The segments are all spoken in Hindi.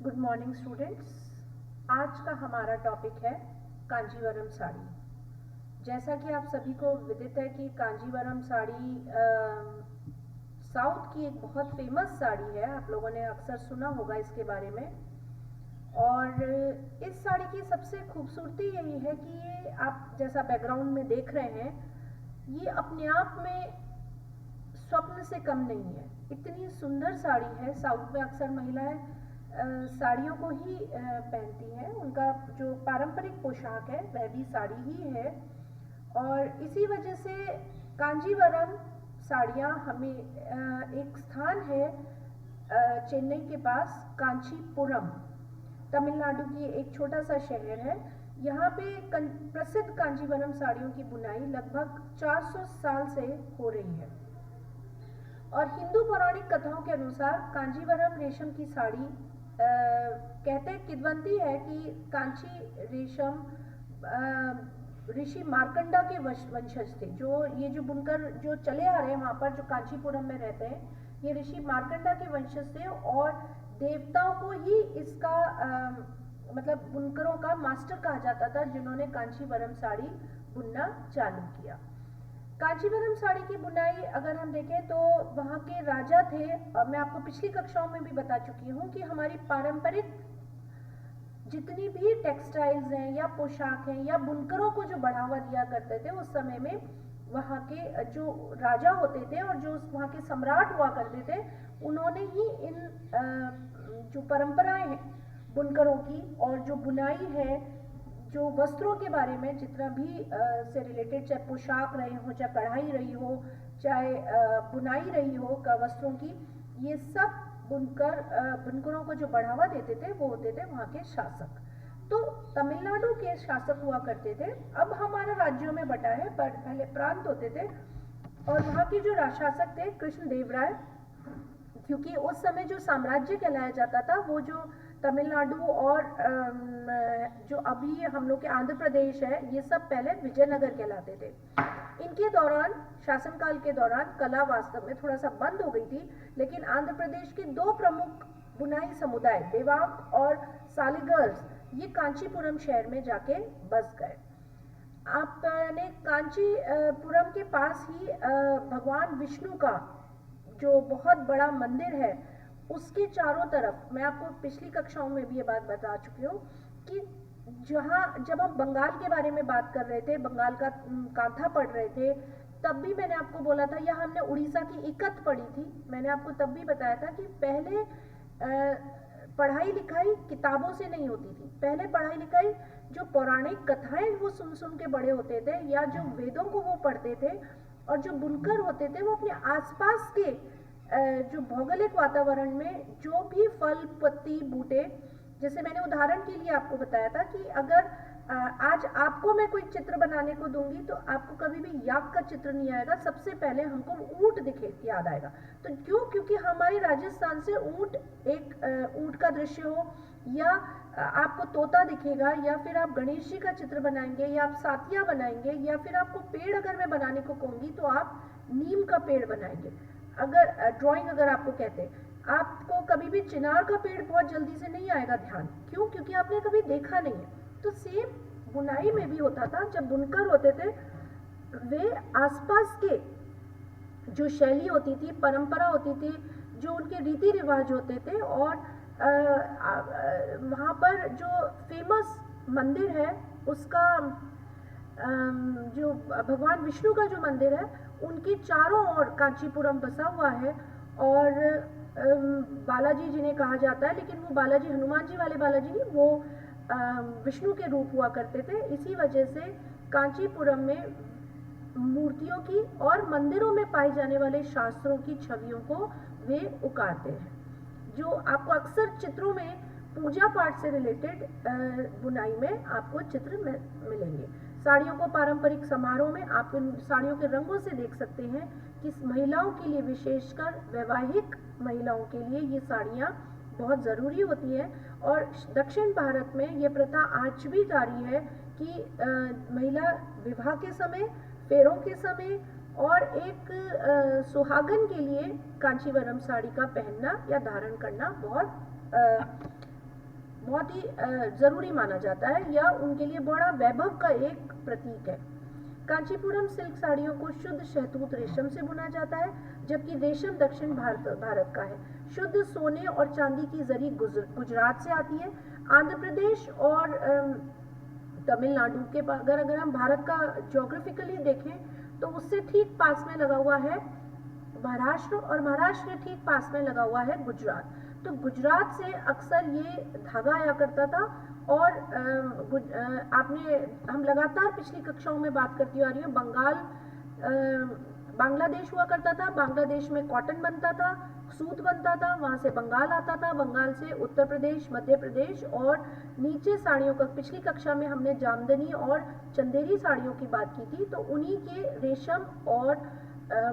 Good morning students. आज का हमारा टॉपिक है कांजीवरम साड़ी। जैसा कि आप सभी को विदित है कि कांजीवरम साड़ी साउथ की एक बहुत फेमस साड़ी है। आप लोगों ने अक्सर सुना होगा इसके बारे में। और इस साड़ी की सबसे खूबसूरती यही है कि ये आप जैसा बैकग्राउंड में देख रहे हैं, ये अपने आप में स्वप्न से कम नहीं है। इतनी सुंदर साड़ी है। साउथ में अक्सर महिलाएं साड़ियों को ही पहनती हैं। उनका जो पारंपरिक पोशाक है वह भी साड़ी ही है। और इसी वजह से कांजीवरम साड़ियाँ हमें एक स्थान है चेन्नई के पास, कांचीपुरम, तमिलनाडु की एक छोटा सा शहर है। यहाँ पे प्रसिद्ध कांजीवरम साड़ियों की बुनाई लगभग 400 साल से हो रही है। और हिंदू पौराणिक कथाओं के अनुसार कांजीवरम रेशम की साड़ी कहते किद्वंती है कि कांची रेशम ऋषि मार्कंडा के वंशज थे। जो बुनकर जो चले आ रहे हैं वहाँ पर, जो कांचीपुरम में रहते हैं, ये ऋषि मार्कंडा के वंशज थे। और देवताओं को ही इसका मतलब बुनकरों का मास्टर कहा जाता था, जिन्होंने कांचीवरम साड़ी बुनना चालू किया। कांचीवरम साड़ी की बुनाई अगर हम देखें तो वहाँ के राजा थे। मैं आपको पिछली कक्षाओं में भी बता चुकी हूँ कि हमारी पारंपरिक जितनी भी टेक्सटाइल्स हैं या पोशाक हैं या बुनकरों को जो बढ़ावा दिया करते थे उस समय में, वहाँ के जो राजा होते थे और जो वहाँ के सम्राट हुआ करते थे, उन्होंने ही इन जो परंपराएं हैं बुनकरों की और जो बुनाई है, जो वस्त्रों के बारे में जितना भी से रिलेटेड, चाहे पोशाक रही हो, चाहे कढ़ाई रही हो, चाहे बुनाई रही हो का वस्त्रों की, ये सब बुनकरों को जो बढ़ावा देते थे वो होते थे वहाँ के शासक। तो तमिलनाडु के शासक हुआ करते थे। अब हमारा राज्यों में बटा है, पर पहले प्रांत होते थे। और वहाँ के जो शासक थे कृष्णदेवराय, क्योंकि उस समय जो साम्राज्य कहलाया जाता था वो जो तमिलनाडु और जो अभी हम लोग के आंध्र प्रदेश है, ये सब पहले विजयनगर कहलाते थे। इनके दौरान, शासनकाल के दौरान, कला वास्तव में थोड़ा सा बंद हो गई थी, लेकिन आंध्र प्रदेश के दो प्रमुख बुनाई समुदाय, देवांग और सालिगर्स, ये कांचीपुरम शहर में जाके बस गए। आपने कांचीपुरम के पास ही भगवान विष्णु का जो बहुत बड़ा मंदिर है, उसके चारों तरफ, मैं आपको पिछली कक्षाओं में भी ये बात बता चुकी हूँ कि जब हम बंगाल के बारे में बात कर रहे थे, बंगाल का कांथा पढ़ रहे थे, तब भी मैंने आपको बोला था, या हमने उड़ीसा की इकत पढ़ी थी, मैंने आपको तब भी बताया था कि पहले पढ़ाई लिखाई किताबों से नहीं होती थी। पहले पढ़ाई लिखाई जो पौराणिक कथाएं वो सुन सुन के बड़े होते थे, या जो वेदों को वो पढ़ते थे। और जो बुनकर होते थे वो अपने आसपास के जो भौगोलिक वातावरण में जो भी फल, पत्ती, बूटे, जैसे मैंने उदाहरण के लिए आपको बताया था कि अगर आज आपको मैं कोई चित्र बनाने को दूंगी तो आपको कभी भी याक का चित्र नहीं आएगा, सबसे पहले हमको ऊंट दिखे याद आएगा। तो क्यों? क्योंकि हमारे राजस्थान से ऊंट, एक ऊंट का दृश्य हो, या आपको तोता दिखेगा, या फिर आप गणेश जी का चित्र बनाएंगे, या आप सातिया बनाएंगे, या फिर आपको पेड़ अगर मैं बनाने को कहूँगी तो आप नीम का पेड़ बनाएंगे। अगर ड्राइंग अगर आपको कहते, आपको कभी भी चिनार का पेड़ बहुत जल्दी से नहीं आएगा ध्यान। क्यों? क्योंकि आपने कभी देखा नहीं है। तो सेम बुनाई में भी होता था। जब बुनकर होते थे वे आसपास के जो शैली होती थी, परंपरा होती थी, जो उनके रीति रिवाज होते थे, और वहाँ पर जो फेमस मंदिर है उसका, जो भगवान विष्णु का जो मंदिर है, उनके चारों ओर कांचीपुरम बसा हुआ है। और बालाजी जिन्हें कहा जाता है, लेकिन वो बालाजी हनुमान जी वाले बालाजी नहीं, वो विष्णु के रूप हुआ करते थे। इसी वजह से कांचीपुरम में मूर्तियों की और मंदिरों में पाए जाने वाले शास्त्रों की छवियों को वे उकारते हैं, जो आपको अक्सर चित्रों में पूजा पाठ से रिलेटेड बुनाई में आपको चित्र मिलेंगे। साड़ियों को पारंपरिक समारोह में आप इन साड़ियों के रंगों से देख सकते हैं कि महिलाओं के लिए, विशेषकर वैवाहिक महिलाओं के लिए, ये साड़ियाँ बहुत ज़रूरी होती है। और दक्षिण भारत में ये प्रथा आज भी जारी है कि महिला विवाह के समय, फेरों के समय और एक सुहागन के लिए कांचीवरम साड़ी का पहनना या धारण करना बहुत बहुत ही ज़रूरी माना जाता है या उनके लिए बड़ा वैभव का एक प्रतीक है। कांचीपुरम सिल्क साड़ियों को शुद्ध शहतूत रेशम से बुना जाता है, जबकि रेशम दक्षिण भारत का है। शुद्ध सोने और चांदी की जरी गुजरात से आती है। आंध्र प्रदेश और तमिलनाडु के अगर हम भारत का ज्योग्राफिकली देखें तो उससे ठीक पास में लगा हुआ है महाराष्ट्र, और महाराष्ट्र के ठीक पास में लगा हुआ है गुजरात। तो गुजरात से अक्सर ये धागा आया करता था, और हम लगातार पिछली कक्षाओं में बात करती आ रही हूँ, बांग्लादेश हुआ करता था। बांग्लादेश में कॉटन बनता था, सूत बनता था, वहां से बंगाल आता था, बंगाल से उत्तर प्रदेश, मध्य प्रदेश, और नीचे साड़ियों का पिछली कक्षा में हमने जामदनी और चंदेरी साड़ियों की बात की थी, तो उन्हीं के रेशम और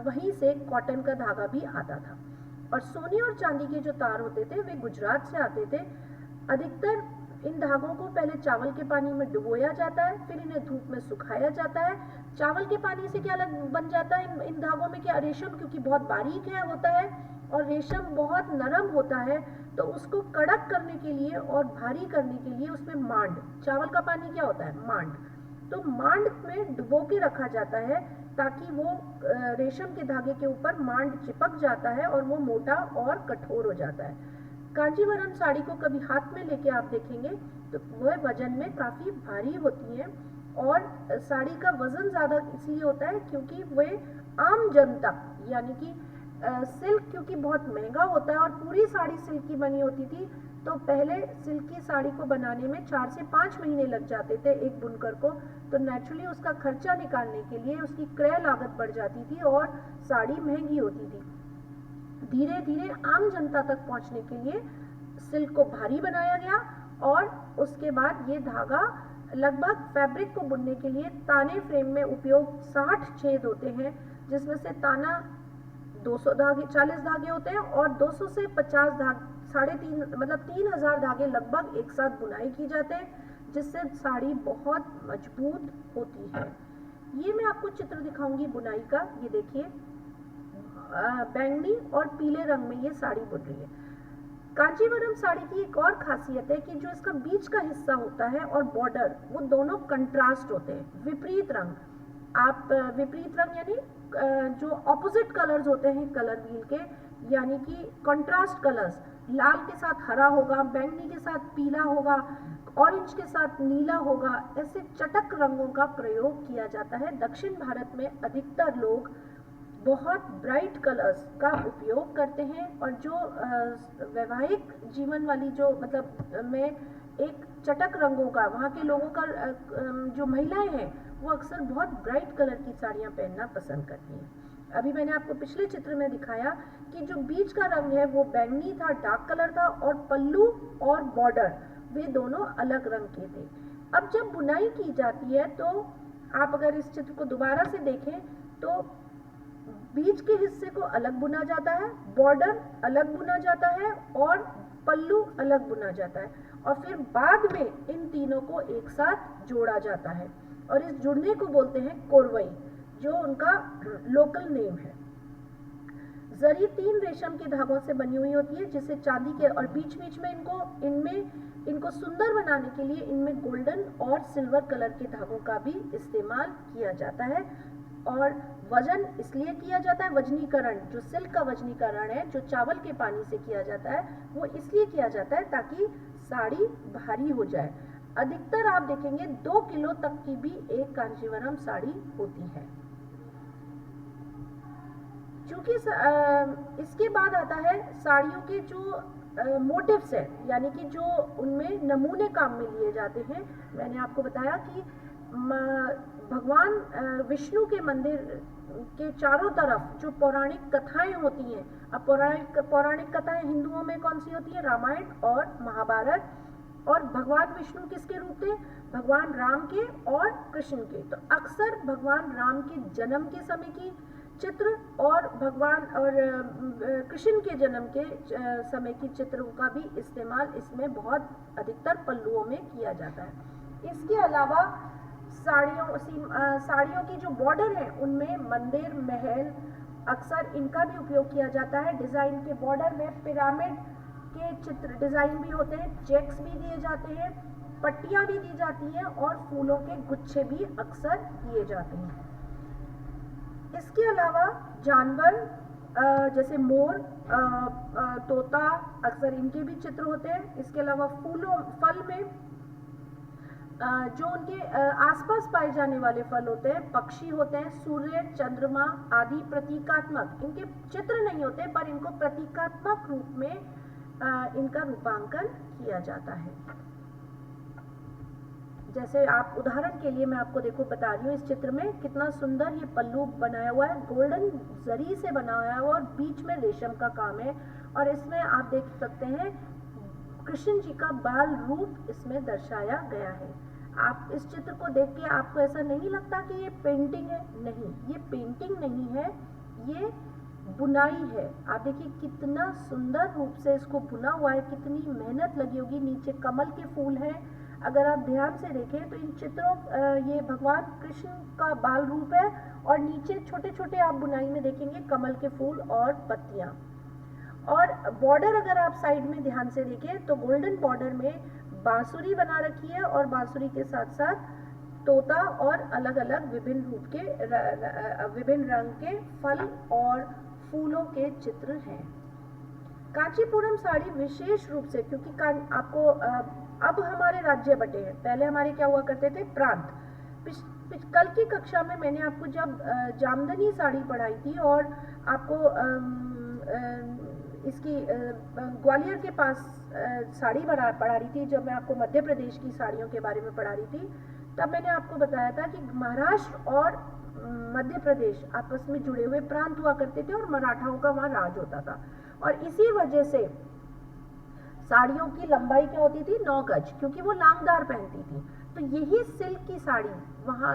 वहीं से कॉटन का धागा भी आता था। और सोने और चांदी के जो तार होते थे वे गुजरात से आते थे। अधिकतर इन धागों को पहले चावल के पानी में डुबोया जाता है, फिर इन्हें धूप में सुखाया जाता है। चावल के पानी से क्या बन जाता है इन धागों में, क्या रेशम, क्योंकि बहुत बारीक होता है और रेशम बहुत नरम होता है, तो उसको कड़क करने के लिए और भारी करने के लिए उसमें मांड, चावल का पानी क्या होता है, मांड, तो मांड में डुबो के रखा जाता है ताकि वो रेशम के धागे के ऊपर मांड चिपक जाता है और वो मोटा और कठोर हो जाता है। कांजीवरम साड़ी को कभी हाथ में लेके आप देखेंगे तो वह वजन में काफी भारी होती है, और साड़ी का वजन ज्यादा इसलिए होता है क्योंकि वे आम जनता, यानी कि सिल्क क्योंकि बहुत महंगा होता है और पूरी साड़ी सिल्क की बनी होती थी, तो पहले सिल्क की साड़ी को बनाने में 4 से 5 महीने लग जाते थे एक बुनकर को, तो नेचुरली उसका खर्चा निकालने के लिए उसकी क्रय लागत बढ़ जाती थी और साड़ी महंगी होती थी। धीरे धीरे आम जनता तक पहुंचने के लिए सिल्क को भारी बनाया गया, और उसके बाद ये धागा लगभग फैब्रिक को बुनने के लिए ताने फ्रेम में उपयोग 60 छेद होते हैं, जिसमें से ताना 200 धागे 40 धागे होते हैं और 200 से 50 धागे 3.5 मतलब 3000 धागे लगभग एक साथ बुनाई की जाते हैं, जिससे साड़ी बहुत मजबूत होती है। ये मैं आपको चित्र दिखाऊंगी बुनाई का, ये देखिए बैंगनी और पीले रंग में ये साड़ी बुन रही है। कांजीवरम साड़ी की एक और खासियत है कि जो इसका बीच का हिस्सा होता है और बॉर्डर, वो दोनों कंट्रास्ट होते हैं, विपरीत रंग। आप विपरीत रंग यानी जो ऑपोजिट कलर्स होते हैं कलर व्हील के, यानी कि कंट्रास्ट कलर्स, लाल के साथ हरा होगा, बैंगनी के साथ पीला होगा, ऑरेंज के साथ नीला होगा, ऐसे चटक रंगों का प्रयोग किया जाता है। दक्षिण भारत में अधिकतर लोग बहुत ब्राइट कलर्स का उपयोग करते हैं, और जो वैवाहिक जीवन वाली जो मतलब में एक चटक रंगों का वहाँ के लोगों का जो महिलाएं हैं वो अक्सर बहुत ब्राइट कलर की साड़ियाँ पहनना पसंद करती हैं। अभी मैंने आपको पिछले चित्र में दिखाया कि जो बीच का रंग है वो बैंगनी था, डार्क कलर था, और पल्लू और बॉर्डर वे दोनों अलग रंग के थे। अब जब बुनाई की जाती है तो आप अगर इस चित्र को दोबारा से देखें तो बीच के हिस्से को अलग बुना जाता है, बॉर्डर अलग बुना जाता है और पल्लू अलग बुना जाता है, और फिर बाद में इन तीनों को एक साथ जोड़ा जाता है, और इस जुड़ने को बोलते हैं कोरवई, जो उनका लोकल नेम है। जरी 3 रेशम के धागों से बनी हुई होती है, जिससे चांदी के, और बीच बीच में इनको सुंदर बनाने के लिए इनमें गोल्डन और सिल्वर कलर के धागों का भी इस्तेमाल किया जाता है। और वजन इसलिए किया जाता है, वजनीकरण, जो सिल्क का वजनीकरण है जो चावल के पानी से किया जाता है, वो इसलिए किया जाता है ताकि साड़ी भारी हो जाए। अधिकतर आप देखेंगे 2 किलो तक की भी एक कांजीवरम साड़ी होती है। चूंकि इसके बाद आता है साड़ियों के जो मोटिव्स है, यानी कि जो उनमें नमूने काम में लिए जाते हैं। मैंने आपको बताया कि भगवान विष्णु के मंदिर के चारों तरफ जो पौराणिक कथाएं होती हैं, अब पौराणिक कथाएं हिंदुओं में कौन सी होती है, रामायण और महाभारत, और भगवान विष्णु किसके रूप थे, भगवान राम के और कृष्ण के। तो अक्सर भगवान राम के जन्म के समय की चित्र और भगवान और कृष्ण के जन्म के समय की चित्रों का भी इस्तेमाल इसमें बहुत अधिकतर पल्लुओं में किया जाता है। इसके अलावा साड़ियों की जो बॉर्डर है उनमें मंदिर, महल, अक्सर इनका भी उपयोग किया जाता है। डिजाइन के बॉर्डर में पिरामिड के चित्र डिजाइन भी होते हैं, चेक्स भी दिए जाते हैं, पट्टियां भी दी जाती हैं और फूलों के गुच्छे भी अक्सर दिए जाते हैं। इसके अलावा जानवर जैसे मोर, तोता, अक्सर इनके भी चित्र होते हैं। इसके अलावा फल में जो उनके आसपास पाए जाने वाले फल होते हैं, पक्षी होते हैं, सूर्य, चंद्रमा आदि प्रतीकात्मक, इनके चित्र नहीं होते पर इनको प्रतीकात्मक रूप में इनका रूपांकन किया जाता है। जैसे आप उदाहरण के लिए मैं आपको देखो बता रही हूँ, इस चित्र में कितना सुंदर ये पल्लू बनाया हुआ है, गोल्डन जरी से बनाया हुआ और बीच में रेशम का काम है। और इसमें आप देख सकते हैं कृष्ण जी का बाल रूप इसमें दर्शाया गया है। आप इस चित्र को देख के आपको ऐसा नहीं लगता कि ये पेंटिंग है, नहीं, ये पेंटिंग नहीं है, ये बुनाई है। आप देखिए कितना सुंदर रूप से इसको बुना हुआ है, कितनी मेहनत लगी होगी। नीचे कमल के फूल हैं, अगर आप ध्यान से देखें तो इन चित्रों ये भगवान कृष्ण का बाल रूप है और नीचे छोटे छोटे आप बुनाई में देखेंगे कमल के फूल और पत्तियां। और बॉर्डर अगर आप साइड में ध्यान से देखें तो गोल्डन बॉर्डर में बांसुरी बना रखी है और बांसुरी के साथ साथ तोता और अलग अलग विभिन्न रूप के विभिन्न रंग के फल और फूलों के चित्र हैं। कांचीपुरम साड़ी विशेष रूप से, क्योंकि आपको अब हमारे राज्य बटे हैं, पहले हमारे क्या हुआ करते थे, प्रांत। कल की कक्षा में मैंने आपको जब जामदनी साड़ी पढ़ाई थी और आपको इसकी ग्वालियर के पास साड़ी पढ़ा रही थी, जब मैं आपको मध्य प्रदेश की साड़ियों के बारे में पढ़ा रही थी, तब मैंने आपको बताया था कि महाराष्ट्र और मध्य प्रदेश आपस में जुड़े हुए प्रांत हुआ करते थे और मराठाओं का वहाँ राज होता था। और इसी वजह से साड़ियों की लंबाई क्या होती थी, 9 गज, क्योंकि वो लांगदार पहनती थी। तो यही सिल्क की साड़ी वहाँ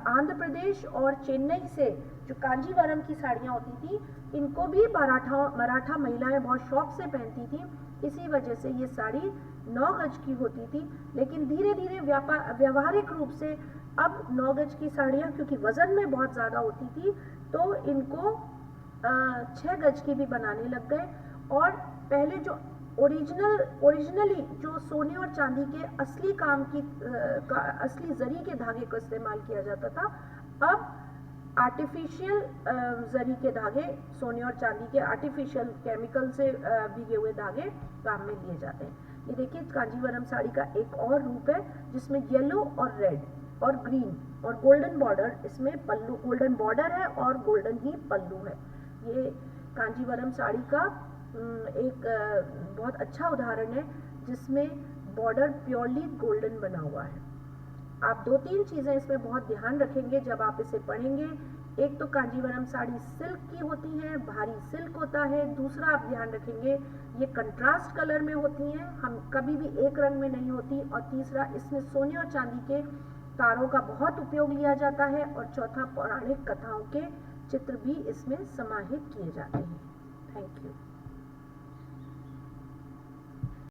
आंध्र प्रदेश और चेन्नई से जो कांजीवरम की साड़ियाँ होती थी, इनको भी मराठा महिलाएं बहुत शौक से पहनती थी। इसी वजह से ये साड़ी 9 गज की होती थी। लेकिन धीरे धीरे व्यावहारिक रूप से अब 9 गज की साड़ियाँ, क्योंकि वजन में बहुत ज़्यादा होती थी, तो इनको 6 गज की भी बनाने लग गए। और पहले जो ओरिजिनली जो सोने और चांदी के असली काम की असली जरी के धागे को इस्तेमाल किया जाता था, अब आर्टिफिशियल जरी के धागे, सोने और चांदी के आर्टिफिशियल केमिकल से भीगे हुए धागे काम में लिए जाते हैं। ये देखिए कांजीवरम साड़ी का एक और रूप है जिसमें येलो और रेड और ग्रीन और गोल्डन बॉर्डर, इसमें पल्लू गोल्डन बॉर्डर है और गोल्डन ही पल्लू है। ये कांजीवरम साड़ी का एक बहुत अच्छा उदाहरण है जिसमें बॉर्डर प्योरली गोल्डन बना हुआ है। आप 2-3 चीज़ें इसमें बहुत ध्यान रखेंगे जब आप इसे पढ़ेंगे। एक तो कांजीवरम साड़ी सिल्क की होती है, भारी सिल्क होता है। दूसरा आप ध्यान रखेंगे ये कंट्रास्ट कलर में होती हैं, हम कभी भी एक रंग में नहीं होती। और तीसरा, इसमें सोने और चांदी के तारों का बहुत उपयोग लिया जाता है। और चौथा, पौराणिक कथाओं के चित्र भी इसमें समाहित किए जाते हैं। Thank you.